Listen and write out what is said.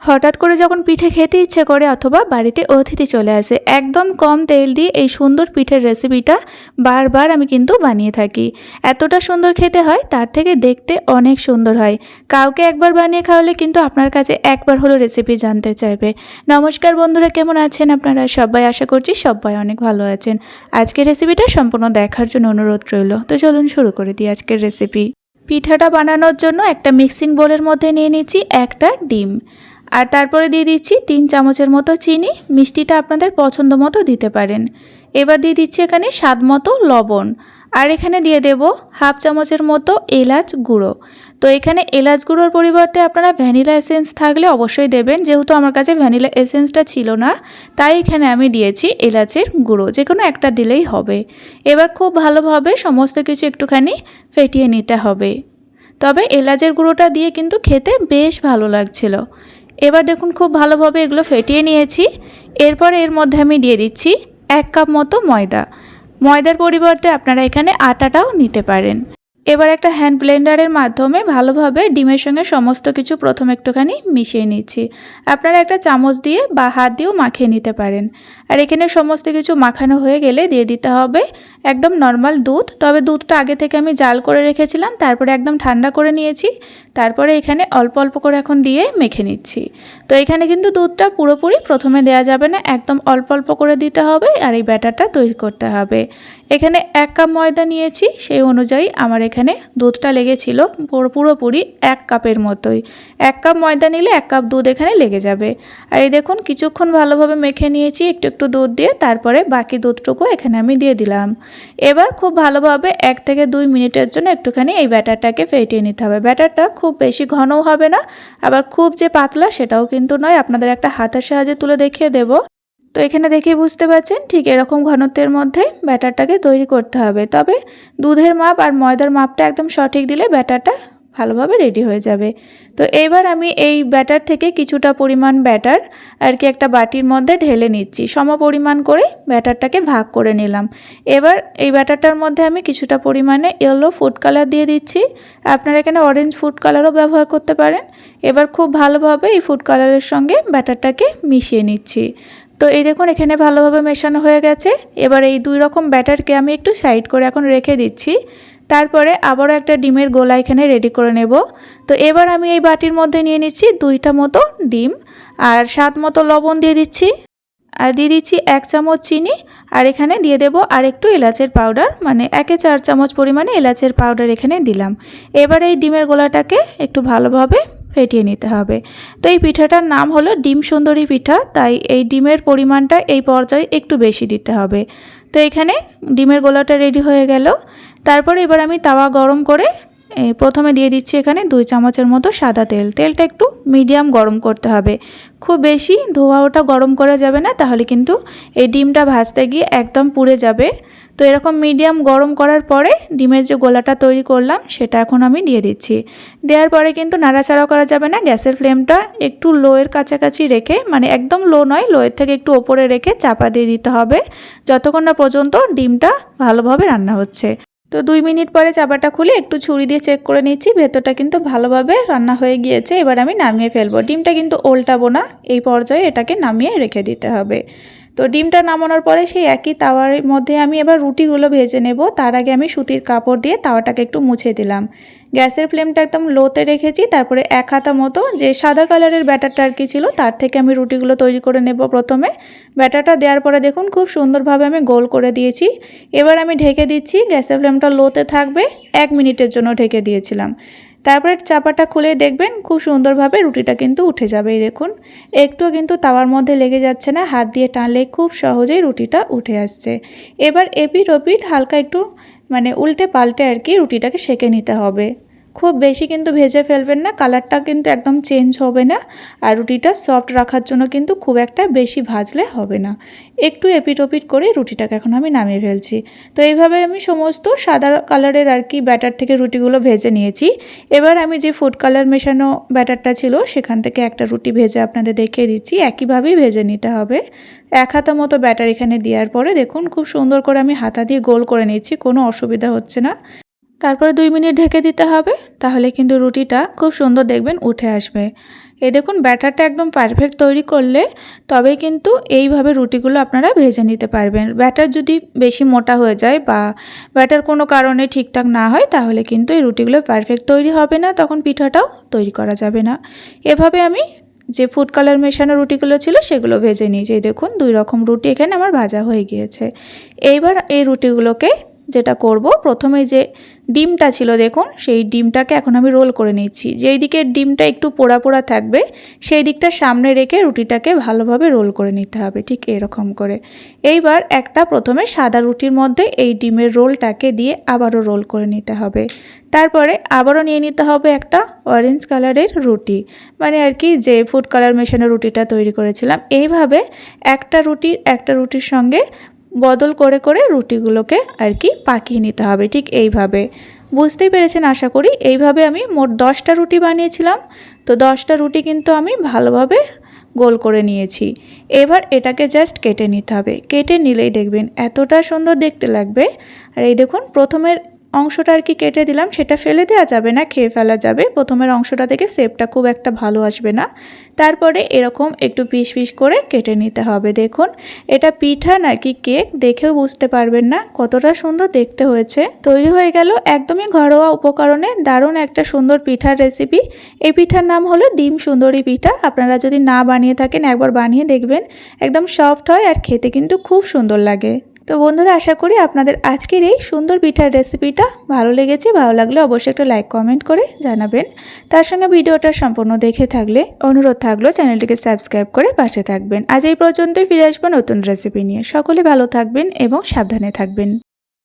হঠাৎ করে যখন পিঠে খেতে ইচ্ছে করে অথবা বাড়িতে অতিথি চলে আসে, একদম কম তেল দিয়ে এই সুন্দর পিঠের রেসিপিটা বারবার আমি কিন্তু বানিয়ে থাকি। এতটা সুন্দর খেতে হয়, তার থেকে দেখতে অনেক সুন্দর হয়। কাউকে একবার বানিয়ে খাওয়ালে কিন্তু আপনার কাছে একবার হলো রেসিপি জানতে চাইবে। নমস্কার বন্ধুরা, কেমন আছেন আপনারা সবাই? আশা করছি সবাই অনেক ভালো আছেন। আজকের রেসিপিটা সম্পূর্ণ দেখার জন্য অনুরোধ রইল। তো চলুন শুরু করে দিই আজকের রেসিপি। পিঠাটা বানানোর জন্য একটা মিক্সিং বোলের মধ্যে নিয়ে নিচ্ছি একটা ডিম, আর তারপরে দিয়ে দিচ্ছি 3 চামচের মতো চিনি। মিষ্টিটা আপনাদের পছন্দ মতো দিতে পারেন। এবার দিয়ে দিচ্ছি এখানে স্বাদ মতো লবণ, আর এখানে দিয়ে দেব হাফ চামচের মতো এলাচ গুঁড়ো। তো এখানে এলাচ গুঁড়োর পরিবর্তে আপনারা ভ্যানিলা এসেন্স থাকলে অবশ্যই দেবেন, যেহেতু আমার কাছে ভ্যানিলা এসেন্সটা ছিল না, তাই এখানে আমি দিয়েছি এলাচের গুঁড়ো, যে কোনো একটা দিলেই হবে। এবার খুব ভালোভাবে সমস্ত কিছু একটুখানি ফেটিয়ে নিতে হবে। তবে এলাচের গুঁড়োটা দিয়ে কিন্তু খেতে বেশ ভালো লাগছিল। এবার দেখুন খুব ভালোভাবে এগুলো ফেটিয়ে নিয়েছি। এরপর এর মধ্যে আমি দিয়ে দিচ্ছি 1 কাপ মতো ময়দা। ময়দার পরিবর্তে আপনারা এখানে আটাটাও নিতে পারেন। এবার একটা হ্যান্ড ব্লেন্ডারের মাধ্যমে ভালোভাবে ডিমের সঙ্গে সমস্ত কিছু প্রথম একটুখানি মিশিয়ে নিচ্ছি। আপনারা একটা চামচ দিয়ে বা হাত দিয়েও মাখিয়ে নিতে পারেন। আর এখানে সমস্ত কিছু মাখানো হয়ে গেলে দিয়ে দিতে হবে একদম নর্মাল দুধ। তবে দুধটা আগে থেকে আমি জাল করে রেখেছিলাম, তারপরে একদম ঠান্ডা করে নিয়েছি। তারপরে এখানে অল্প অল্প করে এখন দিয়ে মেখে নিচ্ছি। তো এখানে কিন্তু দুধটা পুরোপুরি প্রথমে দেওয়া যাবে না, একদম অল্প অল্প করে দিতে হবে। আর এই ব্যাটারটা তৈরি করতে হবে। এখানে 1 কাপ ময়দা নিয়েছি, সেই অনুযায়ী আমার এখানে দুধটা লেগেছিল পুরোপুরি 1 কাপের মতোই। 1 কাপ ময়দা নিলে 1 কাপ দুধ এখানে লেগে যাবে। আর এই দেখুন কিছুক্ষণ ভালোভাবে মেখে নিয়েছি একটু একটু দুধ দিয়ে, তারপরে বাকি দুধটুকু এখানে আমি দিয়ে দিলাম। এবার খুব ভালোভাবে 1 থেকে 2 মিনিটের জন্য একটুখানি এই ব্যাটারটাকে ফেটিয়ে নিতে হবে। ব্যাটারটা খুব বেশি ঘনও হবে না, আবার খুব যে পাতলা সেটাও কিন্তু নয়। আপনাদের একটা হাতের সাহায্যে তুলে দেখিয়ে দেব। তো এখানে দেখেই বুঝতে পারছেন ঠিক এরকম ঘনত্বের মধ্যে ব্যাটারটাকে তৈরি করতে হবে। তবে দুধের মাপ আর ময়দার মাপটা একদম সঠিক দিলে ব্যাটারটা ভালোভাবে রেডি হয়ে যাবে। তো এবার আমি এই ব্যাটার থেকে কিছুটা পরিমাণ ব্যাটার আর কি একটা বাটির মধ্যে ঢেলে নিচ্ছি। সম পরিমাণ করে ব্যাটারটাকে ভাগ করে নিলাম। এবার এই ব্যাটারটার মধ্যে আমি কিছুটা পরিমাণে ইয়েলো ফুড কালার দিয়ে দিচ্ছি। আপনারা এখানে অরেঞ্জ ফুড কালারও ব্যবহার করতে পারেন। এবার খুব ভালোভাবে এই ফুড কালারের সঙ্গে ব্যাটারটাকে মিশিয়ে নিচ্ছি। তো এই দেখুন এখানে ভালোভাবে মেশানো হয়ে গেছে। এবার এই 2 রকম ব্যাটারকে আমি একটু সাইড করে এখন রেখে দিচ্ছি। তারপরে আবারও একটা ডিমের গোলা এখানে রেডি করে নেব। তো এবার আমি এই বাটির মধ্যে নিয়ে নিচ্ছি 2টা মতো ডিম, আর স্বাদ মতো লবণ দিয়ে দিচ্ছি, আর দিয়ে দিচ্ছি 1 চামচ চিনি, আর এখানে দিয়ে দেব আর একটু এলাচের পাউডার, মানে 1/4 চামচ পরিমাণে এলাচের পাউডার এখানে দিলাম। এবার এই ডিমের গোলাটাকে একটু ভালোভাবে ফেটিয়ে নিতে হবে। তো এই পিঠাটার নাম হলো ডিম সুন্দরী পিঠা, তাই এই ডিমের পরিমাণটা এই পর্যায়ে একটু বেশি দিতে হবে। তো এখানে ডিমের গোলাটা রেডি হয়ে গেল। তারপরে এবার আমি তাওয়া গরম করে প্রথমে দিয়ে দিচ্ছি এখানে 2 চামচের মতো সাদা তেল। তেলটা একটু মিডিয়াম গরম করতে হবে, খুব বেশি ধোয়া ওটা গরম করা যাবে না, তাহলে কিন্তু এই ডিমটা ভাজতে গিয়ে একদম পুড়ে যাবে। তো এরকম মিডিয়াম গরম করার পরে ডিমের যে গোলাটা তৈরি করলাম সেটা এখন আমি দিয়ে দিচ্ছি। দেওয়ার পরে কিন্তু নাড়াচাড়া করা যাবে না, গ্যাসের ফ্লেমটা একটু লোয়ের কাছাকাছি রেখে, মানে একদম লো নয়, লোয়ের থেকে একটু ওপরে রেখে চাপা দিয়ে দিতে হবে যতক্ষণ না পর্যন্ত ডিমটা ভালোভাবে রান্না হচ্ছে। তো 2 মিনিট পরে চাপাটা খুলে একটু ছুরি দিয়ে চেক করে নিচ্ছি, ভেতরটা কিন্তু ভালোভাবে রান্না হয়ে গিয়েছে। এবার আমি নামিয়ে ফেলবো। ডিমটা কিন্তু উল্টাবো না, এই পর্যায়ে এটাকে নামিয়ে রেখে দিতে হবে। তো ডিমটা নামানোর পরে সেই একই তাওয়ার মধ্যে আমি এবার রুটিগুলো ভেজে নেব। তার আগে আমি সুতির কাপড় দিয়ে তাওয়াটাকে একটু মুছে দিলাম। গ্যাসের ফ্লেমটা একদম লোতে রেখেছি। তারপরে 1 হাতা মতো যে সাদা কালারের ব্যাটারটা আর কি ছিল, তার থেকে আমি রুটিগুলো তৈরি করে নেব। প্রথমে ব্যাটারটা দেওয়ার পরে দেখুন খুব সুন্দরভাবে আমি গোল করে দিয়েছি। এবার আমি ঢেকে দিচ্ছি, গ্যাসের ফ্লেমটা লোতে থাকবে। 1 মিনিটের জন্য ঢেকে দিয়েছিলাম। তারপরে চাপাটা খুলে দেখবেন খুব সুন্দরভাবে রুটিটা কিন্তু উঠে যাবে। এই দেখুন একটুও কিন্তু তাওয়ার মধ্যে লেগে যাচ্ছে না, হাত দিয়ে টানলে খুব সহজেই রুটিটা উঠে আসছে। এবার এপিঠ ওপিঠ হালকা একটু মানে উল্টে পাল্টে আর কি রুটিটাকে সেঁকে নিতে হবে। খুব বেশি কিন্তু ভেজে ফেলবেন না, কালারটা কিন্তু একদম চেঞ্জ হবে না। আর রুটিটা সফট রাখার জন্য কিন্তু খুব একটা বেশি ভাজলে হবে না। একটু এপিট ওপিট করে রুটিটাকে এখন আমি নামিয়ে ফেলছি। তো এইভাবে আমি সমস্ত সাদা কালারের আর কি ব্যাটার থেকে রুটিগুলো ভেজে নিয়েছি। এবার আমি যে ফুড কালার মেশানো ব্যাটারটা ছিল সেখান থেকে একটা রুটি ভেজে আপনাদের দেখিয়ে দিচ্ছি। একইভাবেই ভেজে নিতে হবে। 1 হাতা মতো ব্যাটার এখানে দেওয়ার পরে দেখুন খুব সুন্দর করে আমি হাতা দিয়ে গোল করে নিচ্ছি, কোনো অসুবিধা হচ্ছে না। তারপর 2 মিনিট ঢেকে দিতে হবে, তাহলে কিন্তু রুটিটা খুব সুন্দর দেখবেন উঠে আসবে। এই দেখুন ব্যাটারটা একদম পারফেক্ট তৈরি করলে তবেই কিন্তু এইভাবে রুটিগুলো আপনারা ভেজে নিতে পারবেন। ব্যাটার যদি বেশি মোটা হয়ে যায় বা ব্যাটার কোনো কারণে ঠিকঠাক না হয় তাহলে কিন্তু এই রুটিগুলো পারফেক্ট তৈরি হবে না, তখন পিঠাটাও তৈরি করা যাবে না। এভাবে আমি যে ফুড কালার মেশানো রুটিগুলো ছিল সেগুলো ভেজে নিয়েছি। এই দেখুন 2 রকম রুটি এখানে আমার ভাজা হয়ে গিয়েছে। এইবার এই রুটিগুলোকে যেটা করব, প্রথমে যে ডিমটা ছিল দেখুন সেই ডিমটাকে এখন আমি রোল করে নিচ্ছি। যেই দিকের ডিমটা একটু পোড়া পোড়া থাকবে সেই দিকটা সামনে রেখে রুটিটাকে ভালোভাবে রোল করে নিতে হবে, ঠিক এরকম করে। এইবার একটা প্রথমে সাদা রুটির মধ্যে এই ডিমের রোলটাকে দিয়ে আবারও রোল করে নিতে হবে। তারপরে আবারও নিয়ে নিতে হবে একটা অরেঞ্জ কালারের রুটি, মানে আর কি যে ফুড কালার মেশানো রুটিটা তৈরি করেছিলাম। এইভাবে একটা রুটির সঙ্গে বদল করে করে রুটিগুলোকে আর কি পাকিয়ে নিতে হবে, ঠিক এইভাবে। বুঝতেই পেরেছেন আশা করি। এইভাবে আমি মোট 10টা রুটি বানিয়েছিলাম। তো 10টা রুটি কিন্তু আমি ভালোভাবে গোল করে নিয়েছি। এবার এটাকে জাস্ট কেটে নিতে হবে। কেটে নিলেই দেখবেন এতটা সুন্দর দেখতে লাগবে। আর এই দেখুন প্রথমের অংশটা আর কি কেটে দিলাম, সেটা ফেলে দেওয়া যাবে না, খেয়ে ফেলা যাবে। প্রথমের অংশটা থেকে শেপটা খুব একটা ভালো আসবে না। তারপরে এরকম একটু পিস পিস করে কেটে নিতে হবে। দেখুন এটা পিঠা নাকি কেক দেখেও বুঝতে পারবেন না কতটা সুন্দর দেখতে হয়েছে। তৈরি হয়ে গেল একদমই ঘরোয়া উপকরণে দারুণ একটা সুন্দর পিঠার রেসিপি। এই পিঠার নাম হলো ডিম সুন্দরী পিঠা। আপনারা যদি না বানিয়ে থাকেন একবার বানিয়ে দেখবেন, একদম সফট হয় আর খেতে কিন্তু খুব সুন্দর লাগে। তো বন্ধুরা, আশা করি আপনাদের আজকের এই সুন্দর পিঠার রেসিপিটা ভালো লেগেছে। ভালো লাগলে অবশ্যই একটা লাইক কমেন্ট করে জানাবেন। তার সঙ্গে ভিডিওটা সম্পূর্ণ দেখে থাকলে অনুরোধ থাকলো চ্যানেলটিকে সাবস্ক্রাইব করে পাশে থাকবেন। আজ এই পর্যন্তই, ফিরে আসবো নতুন রেসিপি নিয়ে। সকলে ভালো থাকবেন এবং সাবধানে থাকবেন।